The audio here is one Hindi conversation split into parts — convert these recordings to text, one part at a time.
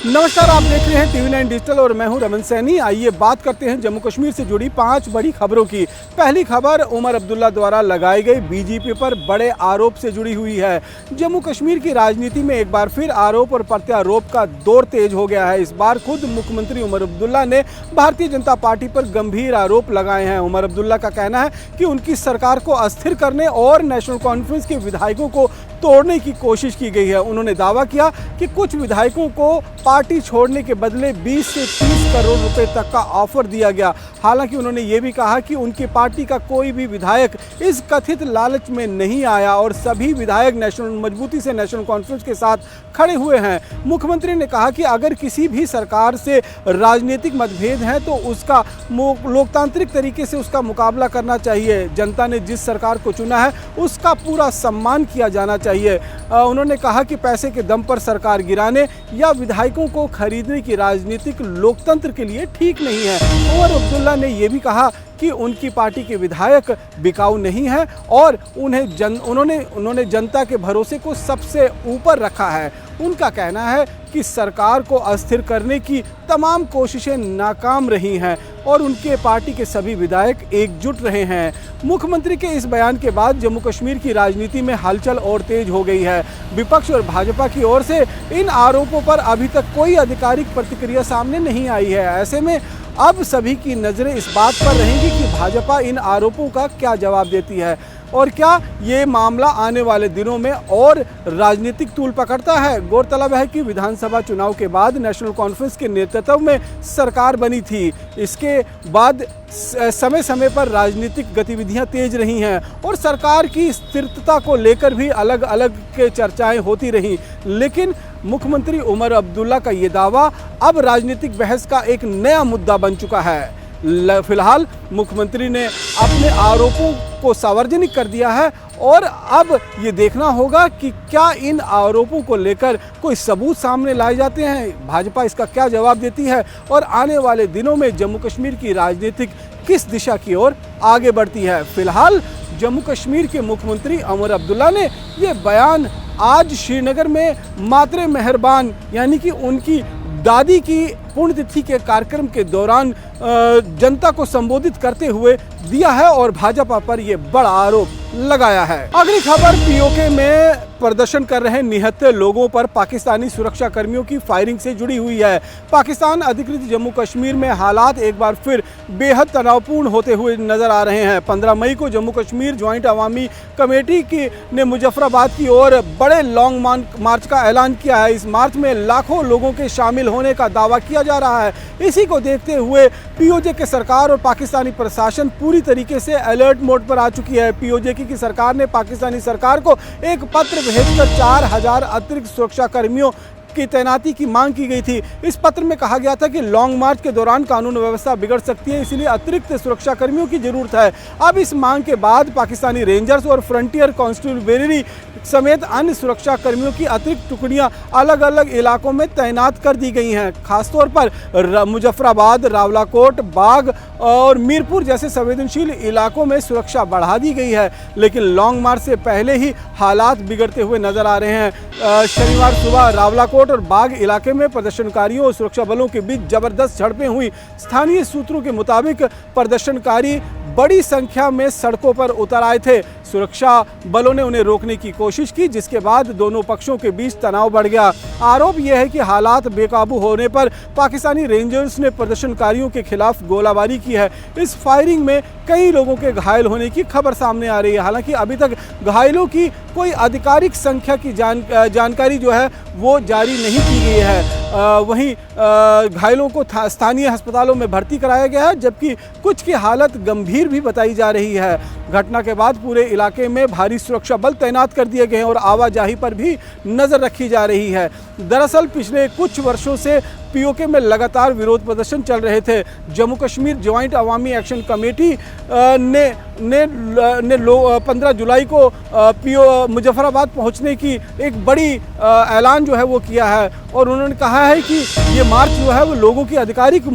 नमस्कार, आप देख रहे हैं TV9 डिजिटल और मैं हूं रमन सैनी। आइए बात करते हैं जम्मू कश्मीर से जुड़ी 5 बड़ी खबरों की। पहली खबर उमर अब्दुल्ला द्वारा लगाई गई बीजेपी पर बड़े आरोप से जुड़ी हुई है। जम्मू कश्मीर की राजनीति में एक बार फिर आरोप और प्रत्यारोप का दौर तेज हो गया है। इस बार खुद मुख्यमंत्री उमर अब्दुल्ला ने भारतीय जनता पार्टी पर गंभीर आरोप लगाए हैं। उमर अब्दुल्ला का कहना है कि उनकी सरकार को अस्थिर करने और नेशनल कॉन्फ्रेंस के विधायकों को तोड़ने की कोशिश की गई है। उन्होंने दावा किया कि कुछ विधायकों को पार्टी छोड़ने के बदले 20 से 30 करोड़ रुपए तक का ऑफर दिया गया। हालांकि उन्होंने ये भी कहा कि उनकी पार्टी का कोई भी विधायक इस कथित लालच में नहीं आया और सभी विधायक मजबूती से नेशनल कॉन्फ्रेंस के साथ खड़े हुए हैं। मुख्यमंत्री ने कहा कि अगर किसी भी सरकार से राजनीतिक मतभेद हैं तो उसका लोकतांत्रिक तरीके से उसका मुकाबला करना चाहिए। जनता ने जिस सरकार को चुना है उसका पूरा सम्मान किया जाना चाहिए। उन्होंने कहा कि पैसे के दम पर सरकार गिराने या विधायकों को खरीदने की राजनीतिक लोकतंत्र के लिए ठीक नहीं है। उमर अब्दुल्ला ने यह भी कहा कि उनकी पार्टी के विधायक बिकाऊ नहीं है और उन्होंने जनता के भरोसे को सबसे ऊपर रखा है। उनका कहना है कि सरकार को अस्थिर करने की तमाम कोशिशें नाकाम रही हैं और उनके पार्टी के सभी विधायक एकजुट रहे हैं। मुख्यमंत्री के इस बयान के बाद जम्मू कश्मीर की राजनीति में हलचल और तेज हो गई है। विपक्ष और भाजपा की ओर से इन आरोपों पर अभी तक कोई आधिकारिक प्रतिक्रिया सामने नहीं आई है। ऐसे में अब सभी की नज़रें इस बात पर रहेंगी कि भाजपा इन आरोपों का क्या जवाब देती है और क्या ये मामला आने वाले दिनों में और राजनीतिक तूल पकड़ता है। गौरतलब है कि विधानसभा चुनाव के बाद नेशनल कॉन्फ्रेंस के नेतृत्व में सरकार बनी थी। इसके बाद समय समय पर राजनीतिक गतिविधियां तेज रही हैं और सरकार की स्थिरता को लेकर भी अलग अलग के चर्चाएं होती रहीं। लेकिन मुख्यमंत्री उमर अब्दुल्ला का ये दावा अब राजनीतिक बहस का एक नया मुद्दा बन चुका है। फिलहाल मुख्यमंत्री ने अपने आरोपों को सार्वजनिक कर दिया है और अब ये देखना होगा कि क्या इन आरोपों को लेकर कोई सबूत सामने लाए जाते हैं, भाजपा इसका क्या जवाब देती है और आने वाले दिनों में जम्मू कश्मीर की राजनीतिक किस दिशा की ओर आगे बढ़ती है। फिलहाल जम्मू कश्मीर के मुख्यमंत्री उमर अब्दुल्ला ने ये बयान आज श्रीनगर में मातरे मेहरबान यानी कि उनकी दादी की पुण्यतिथि के कार्यक्रम के दौरान जनता को संबोधित करते हुए दिया है और भाजपा पर यह बड़ा आरोप लगाया है। अगली खबर पीओके में प्रदर्शन कर रहे निहत्थे लोगों पर पाकिस्तानी सुरक्षा कर्मियों की फायरिंग से जुड़ी हुई है। पाकिस्तान अधिकृत जम्मू कश्मीर में हालात एक बार फिर बेहद तनावपूर्ण होते हुए नजर आ रहे हैं। 15 मई को जम्मू कश्मीर ज्वाइंट अवामी कमेटी ने मुजफ्फराबाद की ओर बड़े लॉन्ग मार्च का ऐलान किया है। इस मार्च में लाखों लोगों के शामिल होने का दावा किया जा रहा है। इसी को देखते हुए पीओजे के सरकार और पाकिस्तानी प्रशासन पूरी तरीके से अलर्ट मोड पर आ चुकी है। पीओजे की सरकार ने पाकिस्तानी सरकार को एक पत्र भेजकर 4000 अतिरिक्त सुरक्षा कर्मियों की तैनाती की मांग की गई थी। इस पत्र में कहा गया था कि लॉन्ग मार्च के दौरान कानून व्यवस्था बिगड़ सकती है, इसलिए अतिरिक्त सुरक्षा कर्मियों की जरूरत है। अब इस मांग के बाद पाकिस्तानी रेंजर्स और फ्रंटियर कांस्टेबलरी समेत अन्य सुरक्षा कर्मियों की अतिरिक्त टुकड़ियां अलग अलग इलाकों में तैनात कर दी गई हैं। खासतौर पर मुजफ्फराबाद, रावलाकोट, बाग और मीरपुर जैसे संवेदनशील इलाकों में सुरक्षा बढ़ा दी गई है। लेकिन लॉन्ग मार्च से पहले ही हालात बिगड़ते हुए नजर आ रहे हैं। शनिवार सुबह रावलाकोट और बाग इलाके में प्रदर्शनकारियों और सुरक्षा बलों के बीच जबरदस्त झड़पें हुई। स्थानीय सूत्रों के मुताबिक प्रदर्शनकारी बड़ी संख्या में सड़कों पर उतर आए थे। सुरक्षा बलों ने उन्हें रोकने की कोशिश की, जिसके बाद दोनों पक्षों के बीच तनाव बढ़ गया। आरोप यह है कि हालात बेकाबू होने पर पाकिस्तानी रेंजर्स ने प्रदर्शनकारियों के खिलाफ गोलाबारी की है। इस फायरिंग में कई लोगों के घायल होने की खबर सामने आ रही है। हालांकि अभी तक घायलों की कोई आधिकारिक संख्या की जानकारी जो है वो जारी नहीं की गई है। वहीं घायलों को स्थानीय अस्पतालों में भर्ती कराया गया है, जबकि कुछ की हालत गंभीर भी बताई जा रही है। घटना के बाद पूरे इलाके में भारी सुरक्षा बल तैनात कर दिए गए हैं और आवाजाही पर भी नजर रखी जा रही है। दरअसल पिछले कुछ वर्षों से पीओके में लगातार विरोध प्रदर्शन चल रहे थे। जम्मू कश्मीर ज्वाइंट अवामी एक्शन कमेटी ने 15 जुलाई को मुजफ्फराबाद पहुंचने की एक बड़ी ऐलान जो है वो किया है और उन्होंने कहा है कि ये मार्च जो है वो लोगों की आधिकारिक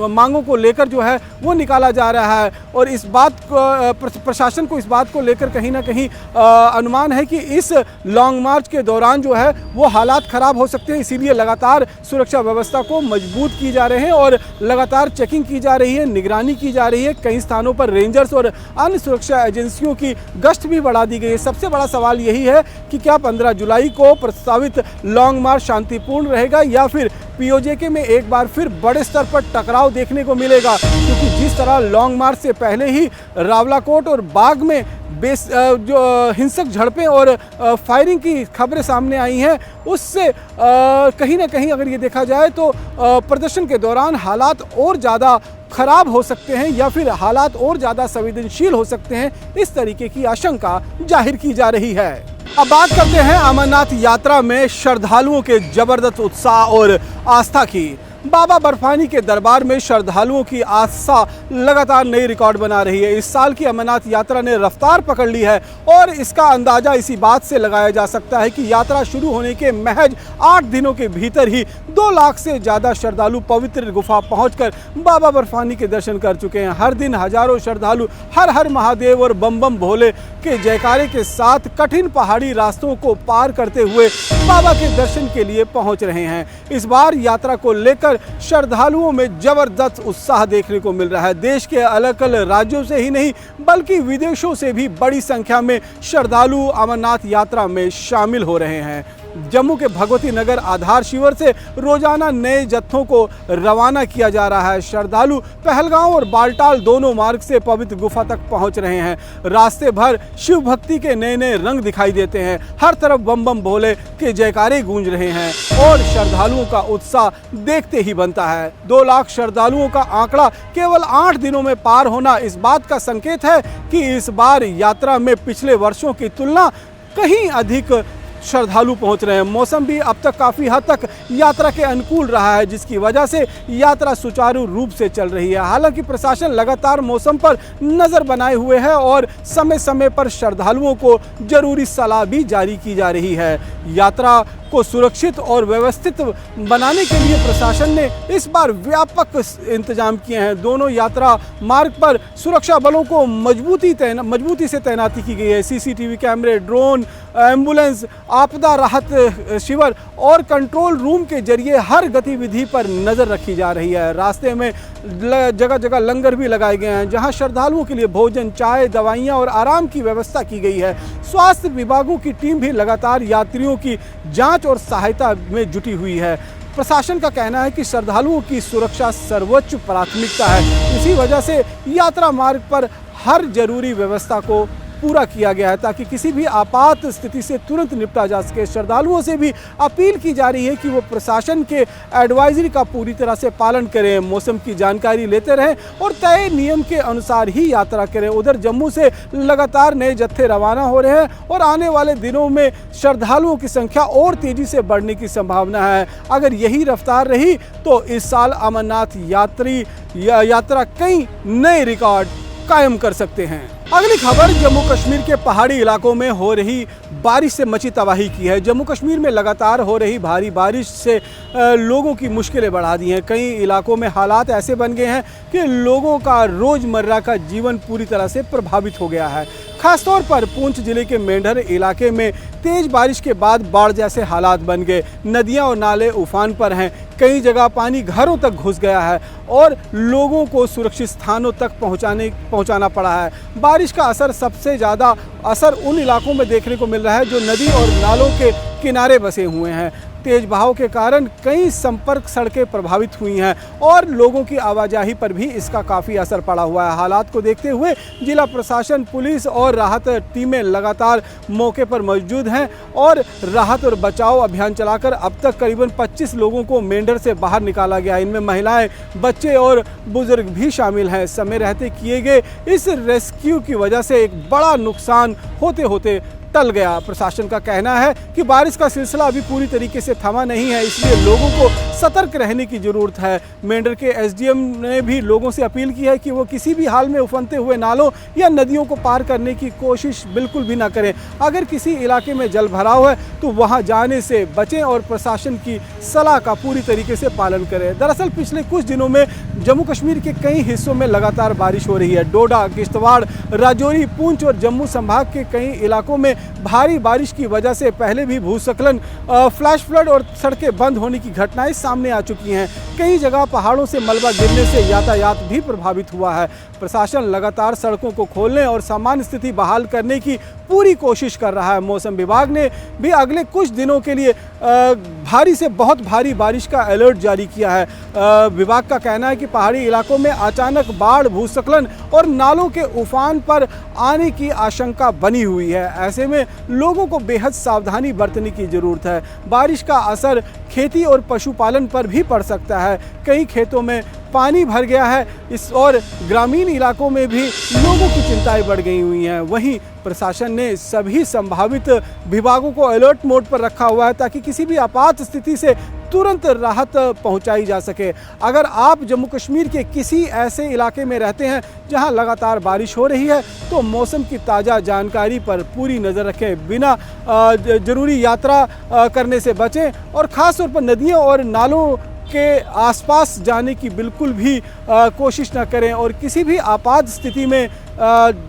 मांगों को लेकर जो है वो निकाला जा रहा है और इस बात को प्रशासन को इस बात को लेकर कहीं ना कहीं अनुमान है कि इस लॉन्ग मार्च के दौरान जो है वो हालात ख़राब खराब हो सकते हैं, इसीलिए लगातार सुरक्षा व्यवस्था को मजबूत की जा रहे हैं और लगातार चेकिंग की जा रही है, निगरानी की जा रही है। कई स्थानों पर रेंजर्स और अन्य सुरक्षा एजेंसियों की गश्त भी बढ़ा दी गई है। सबसे बड़ा सवाल यही है कि क्या 15 जुलाई को प्रस्तावित लॉन्ग मार्च शांतिपूर्ण रहेगा या फिर पीओजेके में एक बार फिर बड़े स्तर पर टकराव देखने को मिलेगा, क्योंकि जिस तरह लॉन्ग मार्च से पहले ही रावलाकोट और बाग में जो हिंसक झड़पें और फायरिंग की खबरें सामने आई हैं, उससे कहीं ना कहीं अगर ये देखा जाए तो प्रदर्शन के दौरान हालात और ज़्यादा खराब हो सकते हैं या फिर हालात और ज़्यादा संवेदनशील हो सकते हैं, इस तरीके की आशंका जाहिर की जा रही है। अब बात करते हैं अमरनाथ यात्रा में श्रद्धालुओं के जबरदस्त उत्साह और आस्था की। बाबा बर्फानी के दरबार में श्रद्धालुओं की आस्था लगातार नई रिकॉर्ड बना रही है। इस साल की अमरनाथ यात्रा ने रफ्तार पकड़ ली है और इसका अंदाजा इसी बात से लगाया जा सकता है कि यात्रा शुरू होने के महज 8 दिनों के भीतर ही 2 लाख से ज़्यादा श्रद्धालु पवित्र गुफा पहुंचकर बाबा बर्फानी के दर्शन कर चुके हैं। हर दिन हजारों श्रद्धालु हर हर महादेव और बम बम भोले के जयकारे के साथ कठिन पहाड़ी रास्तों को पार करते हुए बाबा के दर्शन के लिए पहुंच रहे हैं। इस बार यात्रा को लेकर श्रद्धालुओं में जबरदस्त उत्साह देखने को मिल रहा है। देश के अलग अलग राज्यों से ही नहीं बल्कि विदेशों से भी बड़ी संख्या में श्रद्धालु अमरनाथ यात्रा में शामिल हो रहे हैं। जम्मू के भगवती नगर आधार शिविर से रोजाना नए जत्थों को रवाना किया जा रहा है। श्रद्धालु पहलगांव और बालटाल दोनों मार्ग से पवित्र गुफा तक पहुंच रहे हैं। रास्ते भर शिव भक्ति के नए नए रंग दिखाई देते हैं। हर तरफ बम बम भोले के जयकारे गूंज रहे हैं और श्रद्धालुओं का उत्साह देखते ही बनता है। 2 लाख श्रद्धालुओं का आंकड़ा केवल 8 दिनों में पार होना इस बात का संकेत है कि इस बार यात्रा में पिछले वर्षों की तुलना कहीं अधिक श्रद्धालु पहुंच रहे हैं। मौसम भी अब तक काफ़ी हद तक यात्रा के अनुकूल रहा है, जिसकी वजह से यात्रा सुचारू रूप से चल रही है। हालांकि प्रशासन लगातार मौसम पर नज़र बनाए हुए है और समय समय पर श्रद्धालुओं को जरूरी सलाह भी जारी की जा रही है। यात्रा को सुरक्षित और व्यवस्थित बनाने के लिए प्रशासन ने इस बार व्यापक इंतजाम किए हैं। दोनों यात्रा मार्ग पर सुरक्षा बलों को मजबूती से तैनाती की गई है। सीसीटीवी कैमरे, ड्रोन, एम्बुलेंस, आपदा राहत शिविर और कंट्रोल रूम के जरिए हर गतिविधि पर नज़र रखी जा रही है। रास्ते में जगह जगह लंगर भी लगाए गए हैं, जहां श्रद्धालुओं के लिए भोजन, चाय, दवाइयां और आराम की व्यवस्था की गई है। स्वास्थ्य विभागों की टीम भी लगातार यात्रियों की जांच और सहायता में जुटी हुई है। प्रशासन का कहना है कि श्रद्धालुओं की सुरक्षा सर्वोच्च प्राथमिकता है। इसी वजह से यात्रा मार्ग पर हर जरूरी व्यवस्था को पूरा किया गया है ताकि किसी भी आपात स्थिति से तुरंत निपटा जा सके। श्रद्धालुओं से भी अपील की जा रही है कि वो प्रशासन के एडवाइजरी का पूरी तरह से पालन करें, मौसम की जानकारी लेते रहें और तय नियम के अनुसार ही यात्रा करें। उधर जम्मू से लगातार नए जत्थे रवाना हो रहे हैं और आने वाले दिनों में श्रद्धालुओं की संख्या और तेजी से बढ़ने की संभावना है। अगर यही रफ्तार रही तो इस साल अमरनाथ यात्रा कई नए रिकॉर्ड कायम कर सकते हैं। अगली खबर जम्मू कश्मीर के पहाड़ी इलाकों में हो रही बारिश से मची तबाही की है। जम्मू कश्मीर में लगातार हो रही भारी बारिश से लोगों की मुश्किलें बढ़ा दी हैं। कई इलाकों में हालात ऐसे बन गए हैं कि लोगों का रोज़मर्रा का जीवन पूरी तरह से प्रभावित हो गया है। खासतौर पर पूंछ जिले के मेंढर इलाके में तेज बारिश के बाद बाढ़ जैसे हालात बन गए। नदियां और नाले उफान पर हैं। कई जगह पानी घरों तक घुस गया है और लोगों को सुरक्षित स्थानों तक पहुंचाना पड़ा है। बारिश का सबसे ज़्यादा असर उन इलाकों में देखने को मिल रहा है जो नदी और नालों के किनारे बसे हुए हैं। तेज बहाव के कारण कई संपर्क सड़कें प्रभावित हुई हैं और लोगों की आवाजाही पर भी इसका काफ़ी असर पड़ा हुआ है। हालात को देखते हुए जिला प्रशासन, पुलिस और राहत टीमें लगातार मौके पर मौजूद हैं और राहत और बचाव अभियान चलाकर अब तक करीबन 25 लोगों को मेंढर से बाहर निकाला गया। इनमें महिलाएं, बच्चे और बुजुर्ग भी शामिल हैं। समय रहते किए गए इस रेस्क्यू की वजह से एक बड़ा नुकसान होते होते टल गया। प्रशासन का कहना है कि बारिश का सिलसिला अभी पूरी तरीके से थमा नहीं है, इसलिए लोगों को सतर्क रहने की जरूरत है। मेंढर के एसडीएम ने भी लोगों से अपील की है कि वो किसी भी हाल में उफनते हुए नालों या नदियों को पार करने की कोशिश बिल्कुल भी ना करें। अगर किसी इलाके में जल भराव है तो वहां जाने से बचें और प्रशासन की सलाह का पूरी तरीके से पालन करें। दरअसल पिछले कुछ दिनों में जम्मू कश्मीर के कई हिस्सों में लगातार बारिश हो रही है। डोडा, किश्तवाड़, राजौरी, पुंछ और जम्मू संभाग के कई इलाकों में भारी बारिश की वजह से पहले भी भूस्खलन, फ्लैश फ्लड और सड़कें बंद होने की घटनाएं सामने आ चुकी हैं। कई जगह पहाड़ों से मलबा गिरने से यातायात भी प्रभावित हुआ है। प्रशासन लगातार सड़कों को खोलने और सामान्य स्थिति बहाल करने की पूरी कोशिश कर रहा है। मौसम विभाग ने भी अगले कुछ दिनों के लिए भारी से बहुत भारी बारिश का अलर्ट जारी किया है। विभाग का कहना है कि पहाड़ी इलाकों में अचानक बाढ़, भूस्खलन और नालों के उफान पर आने की आशंका बनी हुई है। ऐसे में लोगों को बेहद सावधानी बरतने की जरूरत है। बारिश का असर खेती और पशुपालन पर भी पड़ सकता है। कई खेतों में पानी भर गया है और ग्रामीण इलाकों में भी लोगों की चिंताएं बढ़ गई हुई हैं। वहीं प्रशासन ने सभी संभावित विभागों को अलर्ट मोड पर रखा हुआ है ताकि किसी भी आपात स्थिति से तुरंत राहत पहुंचाई जा सके। अगर आप जम्मू कश्मीर के किसी ऐसे इलाके में रहते हैं जहां लगातार बारिश हो रही है तो मौसम की ताज़ा जानकारी पर पूरी नज़र रखें, बिना जरूरी यात्रा करने से बचें और ख़ास तौर पर नदियों और नालों के आसपास जाने की बिल्कुल भी कोशिश न करें और किसी भी आपात स्थिति में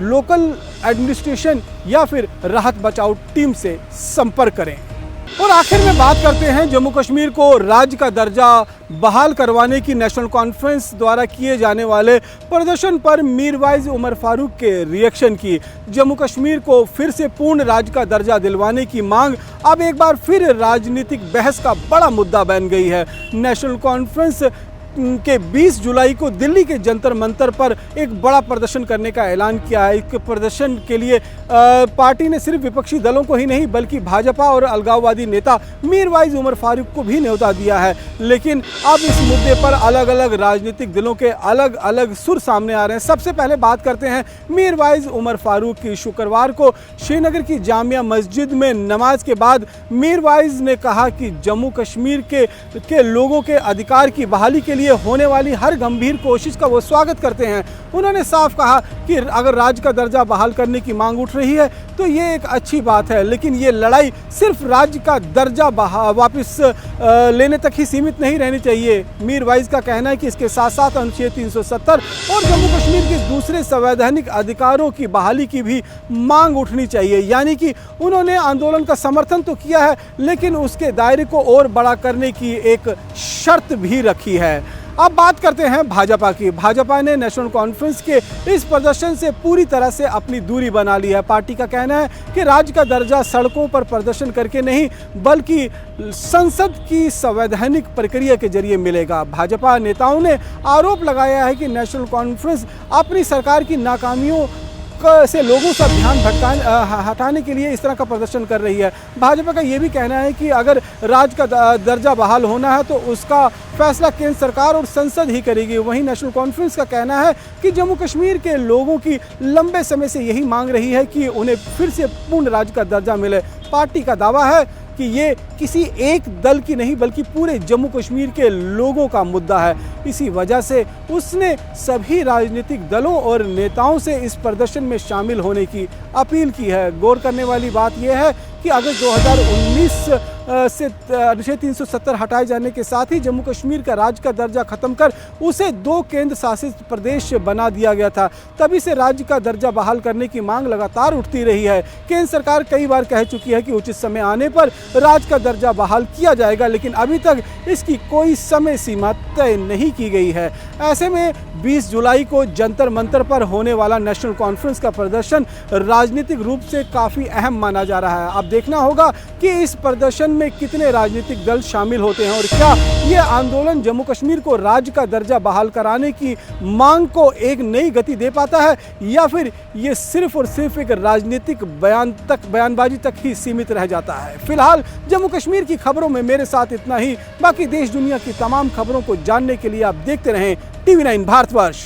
लोकल एडमिनिस्ट्रेशन या फिर राहत बचाव टीम से संपर्क करें। और आखिर में बात करते हैं जम्मू कश्मीर को राज्य का दर्जा बहाल करवाने की नेशनल कॉन्फ्रेंस द्वारा किए जाने वाले प्रदर्शन पर मीरवाइज उमर फारूक के रिएक्शन की। जम्मू कश्मीर को फिर से पूर्ण राज्य का दर्जा दिलवाने की मांग अब एक बार फिर राजनीतिक बहस का बड़ा मुद्दा बन गई है। नेशनल कॉन्फ्रेंस के 20 जुलाई को दिल्ली के जंतर मंतर पर एक बड़ा प्रदर्शन करने का ऐलान किया है। इस प्रदर्शन के लिए पार्टी ने सिर्फ विपक्षी दलों को ही नहीं बल्कि भाजपा और अलगाववादी नेता मीरवाइज उमर फारूक को भी न्योता दिया है। लेकिन अब इस मुद्दे पर अलग अलग राजनीतिक दलों के अलग अलग सुर सामने आ रहे हैं। सबसे पहले बात करते हैं मीरवाइज उमर फारूक की। शुक्रवार को श्रीनगर की जामिया मस्जिद में नमाज के बाद मीरवाइज ने कहा कि जम्मू कश्मीर के लोगों के अधिकार की बहाली के लिए होने वाली हर गंभीर कोशिश का वो स्वागत करते हैं। उन्होंने साफ कहा कि अगर राज्य का दर्जा बहाल करने की मांग उठ रही है तो ये एक अच्छी बात है, लेकिन ये लड़ाई सिर्फ राज्य का दर्जा वापस लेने तक ही सीमित नहीं रहनी चाहिए। मीरवाइज का कहना है कि इसके साथ साथ अनुच्छेद 370 और जम्मू कश्मीर के दूसरे संवैधानिक अधिकारों की बहाली की भी मांग उठनी चाहिए। यानी कि उन्होंने आंदोलन का समर्थन तो किया है लेकिन उसके दायरे को और बड़ा करने की एक शर्त भी रखी है। अब बात करते हैं भाजपा की। भाजपा ने नेशनल कॉन्फ्रेंस के इस प्रदर्शन से पूरी तरह से अपनी दूरी बना ली है। पार्टी का कहना है कि राज्य का दर्जा सड़कों पर प्रदर्शन करके नहीं बल्कि संसद की संवैधानिक प्रक्रिया के जरिए मिलेगा। भाजपा नेताओं ने आरोप लगाया है कि नेशनल कॉन्फ्रेंस अपनी सरकार की नाकामियों से लोगों का ध्यान हटाने के लिए इस तरह का प्रदर्शन कर रही है। भाजपा का ये भी कहना है कि अगर राज्य का दर्जा बहाल होना है तो उसका फैसला केंद्र सरकार और संसद ही करेगी। वहीं नेशनल कॉन्फ्रेंस का कहना है कि जम्मू कश्मीर के लोगों की लंबे समय से यही मांग रही है कि उन्हें फिर से पूर्ण राज्य का दर्जा मिले। पार्टी का दावा है कि ये किसी एक दल की नहीं बल्कि पूरे जम्मू कश्मीर के लोगों का मुद्दा है। इसी वजह से उसने सभी राजनीतिक दलों और नेताओं से इस प्रदर्शन में शामिल होने की अपील की है। गौर करने वाली बात यह है कि अगस्त 2019 से अनुच्छेद 370 हटाए जाने के साथ ही जम्मू कश्मीर का राज्य का दर्जा खत्म कर उसे 2 केंद्र शासित प्रदेश बना दिया गया था। तभी से राज्य का दर्जा बहाल करने की मांग लगातार उठती रही है। केंद्र सरकार कई बार कह चुकी है कि उचित समय आने पर राज्य का दर्जा बहाल किया जाएगा, लेकिन अभी तक इसकी कोई समय सीमा तय नहीं की गई है। ऐसे में 20 जुलाई को जंतर मंतर पर होने वाला नेशनल कॉन्फ्रेंस का प्रदर्शन राजनीतिक रूप से काफ़ी अहम माना जा रहा है। अब देखना होगा कि इस प्रदर्शन में कितने राजनीतिक दल शामिल होते हैं और क्या ये आंदोलन जम्मू कश्मीर को राज्य का दर्जा बहाल कराने की मांग को एक नई गति दे पाता है या फिर ये सिर्फ और सिर्फ एक राजनीतिक बयानबाजी तक ही सीमित रह जाता है। फिलहाल जम्मू कश्मीर की खबरों में मेरे साथ इतना ही। बाकी देश दुनिया की तमाम खबरों को जानने के लिए आप देखते रहें TV9 भारतवर्ष।